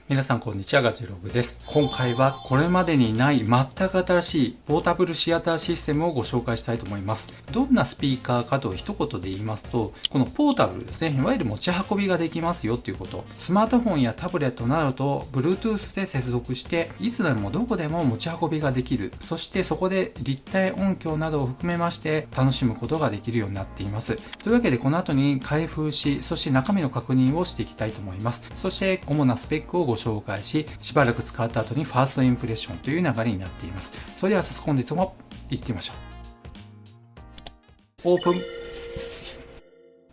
皆さんこんにちは、ガジェログです。今回はこれまでにない全く新しいポータブルシアターシステムをご紹介したいと思います。どんなスピーカーかと一言で言いますと、このポータブルですね、いわゆる持ち運びができますよということ。スマートフォンやタブレットなどと Bluetooth で接続して、いつでもどこでも持ち運びができる。そしてそこで立体音響などを含めまして楽しむことができるようになっています。というわけでこの後に開封し、そして中身の確認をしていきたいと思います。そして主なスペックをご紹介し、しばらく使った後にファーストインプレッションという流れになっています。それでは早速本日も行ってみましょう。オープン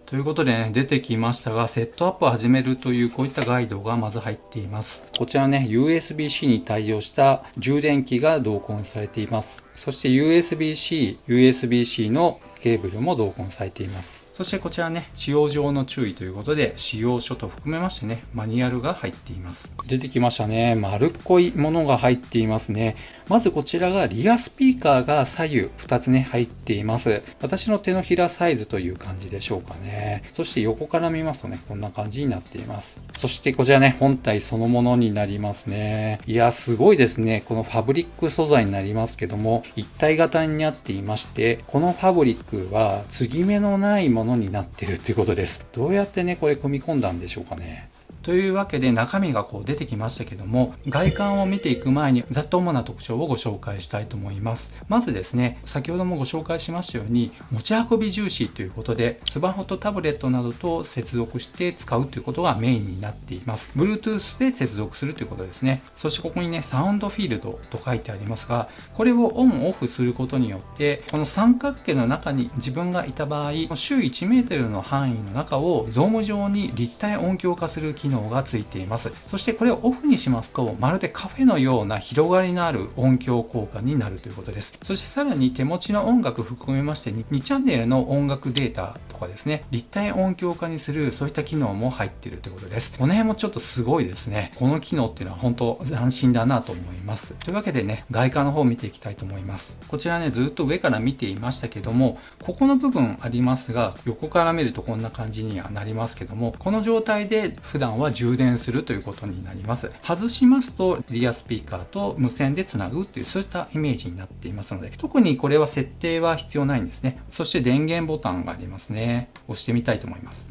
ということでね、出てきましたが、セットアップを始めるというこういったガイドがまず入っています。こちらね、USB-C に対応した充電器が同梱されています。そして USB-C のケーブルも同梱されています。そしてこちらね、使用上の注意ということで、使用書と含めましてね、マニュアルが入っています。出てきましたね。丸っこいものが入っていますね。まずこちらがリアスピーカーが左右2つね、入っています。私の手のひらサイズという感じでしょうかね。そして横から見ますとね、こんな感じになっています。そしてこちらね、本体そのものになりますね。いや、すごいですね。このファブリック素材になりますけども、一体型になっていまして、このファブリックは継ぎ目のないものになっているということです。どうやってね、これ組み込んだんでしょうかね。というわけで中身がこう出てきましたけども、外観を見ていく前にざっと主な特徴をご紹介したいと思います。まずですね、先ほどもご紹介しましたように持ち運び重視ということで、スマホとタブレットなどと接続して使うということがメインになっています。Bluetooth で接続するということですね。そしてここにね、サウンドフィールドと書いてありますが、これをオンオフすることによって、この三角形の中に自分がいた場合、周囲1メートルの範囲の中をゾーム状に立体音響化する機能がついています。そしてこれをオフにしますと、まるでカフェのような広がりのある音響効果になるということです。そしてさらに手持ちの音楽含めまして2チャンネルの音楽データとかですね、立体音響化にするそういった機能も入っているということです。この辺もちょっとすごいですね。この機能っていうのは本当斬新だなと思います。というわけでね、外観の方を見ていきたいと思います。こちらね、ずっと上から見ていましたけども、ここの部分ありますが、横から見るとこんな感じにはなりますけども、この状態で普段は充電するということになります。外しますとリアスピーカーと無線でつなぐというそういったイメージになっていますので、特にこれは設定は必要ないんですね。そして電源ボタンがありますね。押してみたいと思います。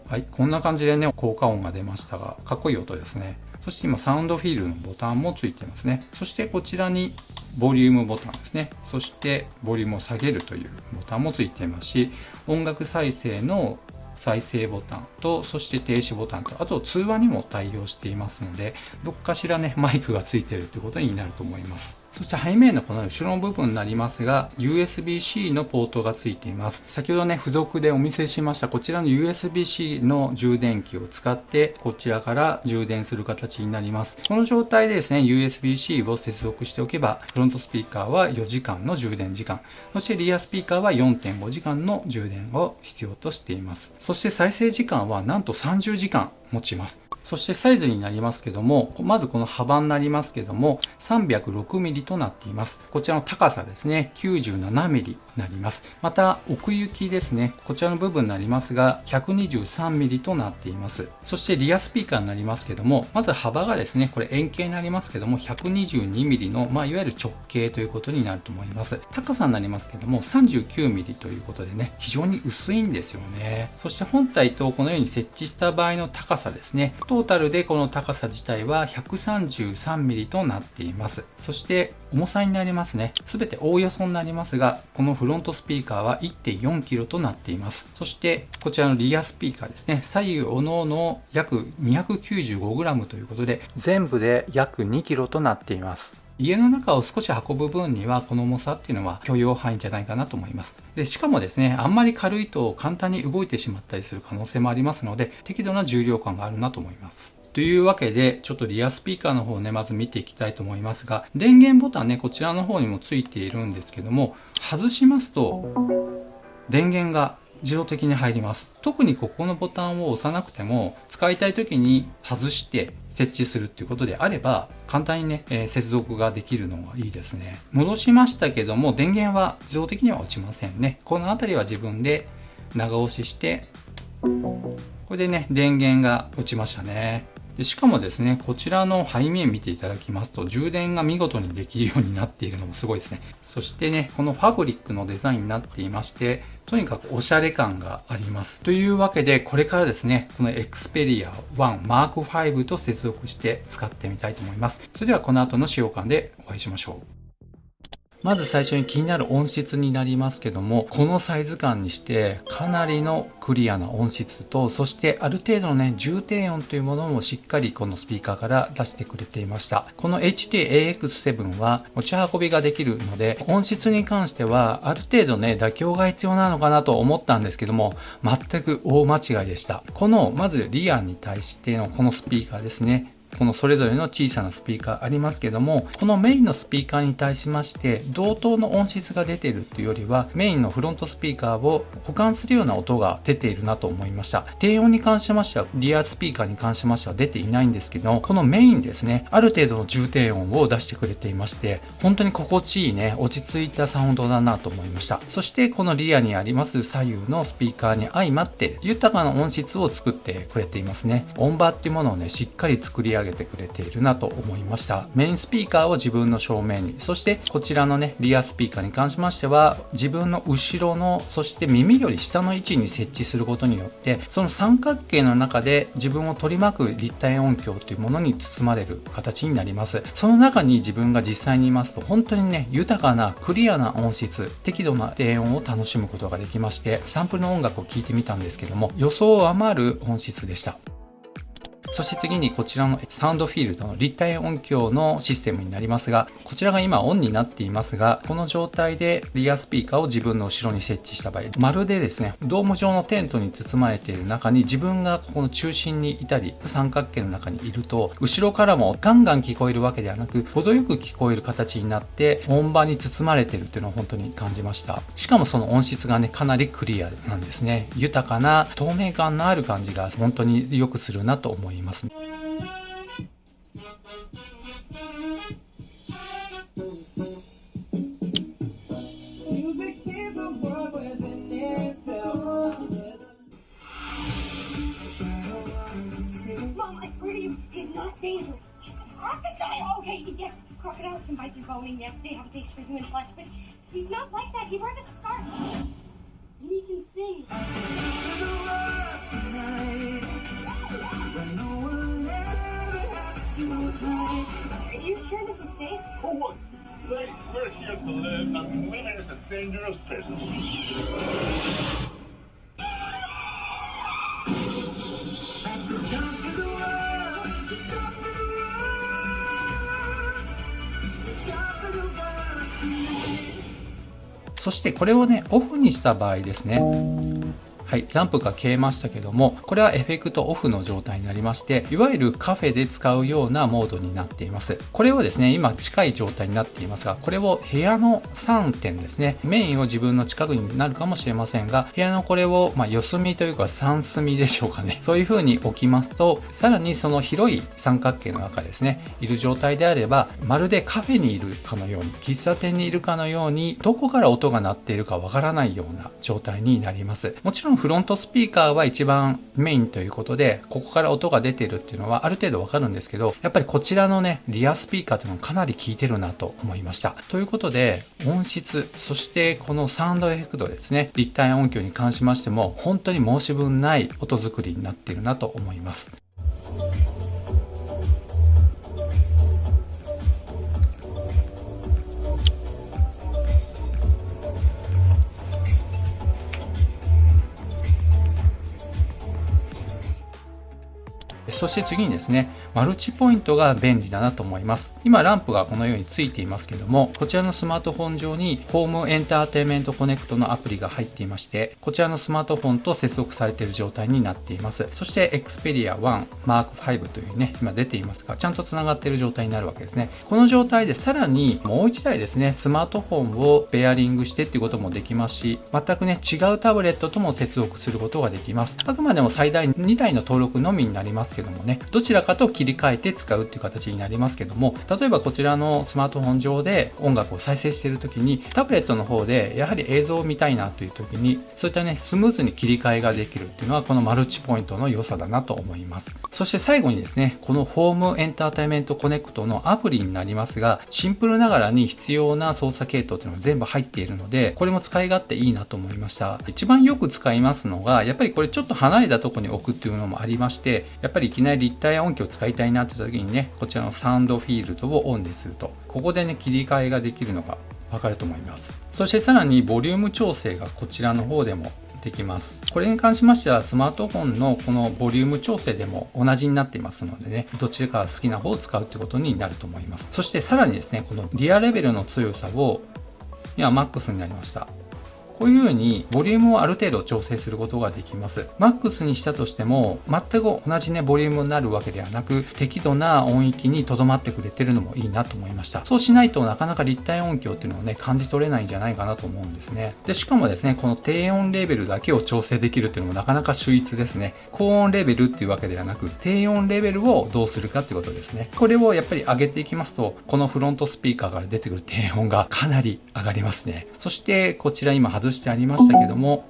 はい、こんな感じでね、効果音が出ましたが、かっこいい音ですね。そして今サウンドフィールのボタンもついていますね。そしてこちらにボリュームボタンですね。そしてボリュームを下げるというボタンもついていますし、音楽再生の再生ボタンと、そして停止ボタンと、あと通話にも対応していますので、どっかしらね、マイクがついているということになると思います。そして背面のこの後ろの部分になりますが、USB-C のポートがついています。先ほどね、付属でお見せしましたこちらの USB-C の充電器を使って、こちらから充電する形になります。この状態でですね、USB-C を接続しておけば、フロントスピーカーは4時間の充電時間、そしてリアスピーカーは 4.5 時間の充電を必要としています。そして再生時間はなんと30時間持ちます。そしてサイズになりますけども、まずこの幅になりますけども、306mm となっています。こちらの高さですね、97mm になります。また、奥行きですね、こちらの部分になりますが、123mm となっています。そしてリアスピーカーになりますけども、まず幅がですね、これ円形になりますけども、122mm の、いわゆる直径ということになると思います。高さになりますけども、39mm ということでね、非常に薄いんですよね。そして本体とこのように設置した場合の高さですね、トータルでこの高さ自体は 133mm となっています。そして重さになりますね。すべておおよそになりますが、このフロントスピーカーは 1.4kg となっています。そしてこちらのリアスピーカーですね。左右おのおの約 295g ということで、全部で約 2kg となっています。家の中を少し運ぶ分にはこの重さっていうのは許容範囲じゃないかなと思います。で、しかもですね、あんまり軽いと簡単に動いてしまったりする可能性もありますので、適度な重量感があるなと思います。というわけで、ちょっとリアスピーカーの方をね、まず見ていきたいと思いますが、電源ボタンね、こちらの方にもついているんですけども、外しますと、電源が自動的に入ります。特にここのボタンを押さなくても、使いたい時に外して設置するっていうことであれば、簡単にね、接続ができるのがいいですね。戻しましたけども、電源は自動的には落ちませんね。このあたりは自分で長押しして、これでね、電源が落ちましたね。でしかもですね、こちらの背面見ていただきますと、充電が見事にできるようになっているのもすごいですね。そしてね、このファブリックのデザインになっていまして、とにかくおしゃれ感があります。というわけで、これからですね、この Xperia 1 Mark V と接続して使ってみたいと思います。それではこの後の使用感でお会いしましょう。まず最初に気になる音質になりますけども、このサイズ感にしてかなりのクリアな音質と、そしてある程度のね、重低音というものもしっかりこのスピーカーから出してくれていました。この HT-AX7 は持ち運びができるので、音質に関してはある程度ね、妥協が必要なのかなと思ったんですけども、全く大間違いでした。この、まずリアに対してのこのスピーカーですね。このそれぞれの小さなスピーカーありますけども、このメインのスピーカーに対しまして同等の音質が出ているというよりは、メインのフロントスピーカーを補完するような音が出ているなと思いました。低音に関しましては、リアスピーカーに関しましては出ていないんですけど、このメインですね、ある程度の重低音を出してくれていまして、本当に心地いいね、落ち着いたサウンドだなと思いました。そしてこのリアにあります左右のスピーカーに相まって豊かな音質を作ってくれていますね。音場っていうものをね、しっかり作り上げてくれているなと思いました。メインスピーカーを自分の正面に、そしてこちらのね、リアスピーカーに関しましては、自分の後ろの、そして耳より下の位置に設置することによって、その三角形の中で自分を取り巻く立体音響というものに包まれる形になります。その中に自分が実際にいますと、本当にね、豊かなクリアな音質、適度な低音を楽しむことができまして、サンプルの音楽を聴いてみたんですけども、予想を上回る音質でした。そして次にこちらのサウンドフィールドの立体音響のシステムになりますが、こちらが今オンになっていますが、この状態でリアスピーカーを自分の後ろに設置した場合、まるでですね、ドーム状のテントに包まれている中に自分がこの中心にいたり、三角形の中にいると、後ろからもガンガン聞こえるわけではなく、程よく聞こえる形になって、音場に包まれているっていうのを本当に感じました。しかもその音質がね、かなりクリアなんですね。豊かな透明感のある感じが本当によくするなと思います。Mom, I swear to you, he's not dangerous. He's a crocodile. Okay, yes, crocodiles can bite through bone, and yes, they have a taste for human flesh, but he's not like that. He wears a scarf. And he can sing. Are you sure this is safe? For what's safe? We're here to live, and living is a dangerous business. Top of the world tonight. そしてこれをね、オフにした場合ですね。はい、ランプが消えましたけども、これはエフェクトオフの状態になりまして、いわゆるカフェで使うようなモードになっています。これをですね、今近い状態になっていますが、これを部屋の3点ですね、メインを自分の近くになるかもしれませんが、部屋のこれを、四隅というか3隅でしょうかね。そういう風に置きますと、さらにその広い三角形の中ですね、いる状態であれば、まるでカフェにいるかのように、喫茶店にいるかのように、どこから音が鳴っているかわからないような状態になります。もちろんフロントスピーカーは一番メインということで、ここから音が出てるっていうのはある程度わかるんですけど、やっぱりこちらのね、リアスピーカーというのはかなり効いてるなと思いました。ということで、音質、そしてこのサウンドエフェクトですね、立体音響に関しましても、本当に申し分ない音作りになっているなと思います。そして次にですね、マルチポイントが便利だなと思います。今ランプがこのようについていますけども、こちらのスマートフォン上にホームエンターテインメントコネクトのアプリが入っていまして、こちらのスマートフォンと接続されている状態になっています。そして Xperia 1 Mark V というね、今出ていますが、ちゃんと繋がっている状態になるわけですね。この状態でさらにもう一台ですね、スマートフォンをペアリングしてっていうこともできますし、全くね、違うタブレットとも接続することができます。あくまでも最大2台の登録のみになりますけどもね、どちらかと切り替えて使うっていう形になりますけども、例えばこちらのスマートフォン上で音楽を再生している時に、タブレットの方でやはり映像を見たいなという時に、そういったね、スムーズに切り替えができるっていうのはこのマルチポイントの良さだなと思います。そして最後にですね、このホームエンターテインメントコネクトのアプリになりますが、シンプルながらに必要な操作系統っていうのが全部入っているので、これも使い勝手いいなと思いました。一番よく使いますのが、やっぱりこれちょっと離れたところに置くっていうのもありまして、やっぱりいきなり立体音響を使いたいなって時にね、こちらのサウンドフィールドをオンにすると、ここでね、切り替えができるのがわかると思います。そしてさらにボリューム調整がこちらの方でもできます。これに関しましてはスマートフォンのこのボリューム調整でも同じになっていますのでね、どちらか好きな方を使うということになると思います。そしてさらにですね、このリアレベルの強さを今マックスになりました。こういう風にボリュームをある程度調整することができます。マックスにしたとしても全く同じねボリュームになるわけではなく、適度な音域に留まってくれてるのもいいなと思いました。そうしないとなかなか立体音響っていうのをね感じ取れないんじゃないかなと思うんですね。でしかもですね、この低音レベルだけを調整できるっていうのもなかなか秀逸ですね。高音レベルっていうわけではなく、低音レベルをどうするかっていうことですね。これをやっぱり上げていきますと、このフロントスピーカーから出てくる低音がかなり上がりますね。そしてこちら今外してありましたけども、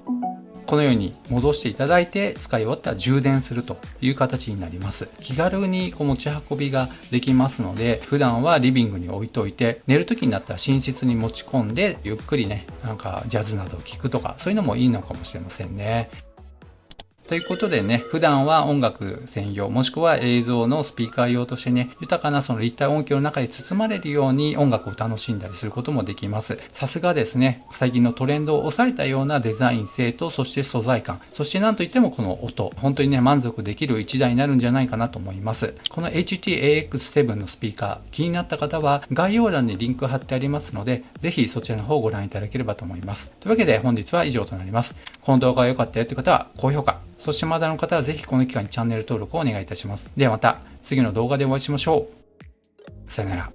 このように戻していただいて使い終わったら充電するという形になります。気軽に持ち運びができますので、普段はリビングに置いといて、寝る時になったら寝室に持ち込んでゆっくりね、なんかジャズなどを聴くとか、そういうのもいいのかもしれませんね。ということでね、普段は音楽専用、もしくは映像のスピーカー用としてね、豊かなその立体音響の中に包まれるように音楽を楽しんだりすることもできます。さすがですね、最近のトレンドを抑えたようなデザイン性と、そして素材感、そしてなんといってもこの音、本当にね、満足できる一台になるんじゃないかなと思います。この HT-AX7 のスピーカー、気になった方は概要欄にリンク貼ってありますので、ぜひそちらの方をご覧いただければと思います。というわけで本日は以上となります。この動画が良かったよという方は高評価、そしてまだの方はぜひこの機会にチャンネル登録をお願いいたします。ではまた次の動画でお会いしましょう。さよなら。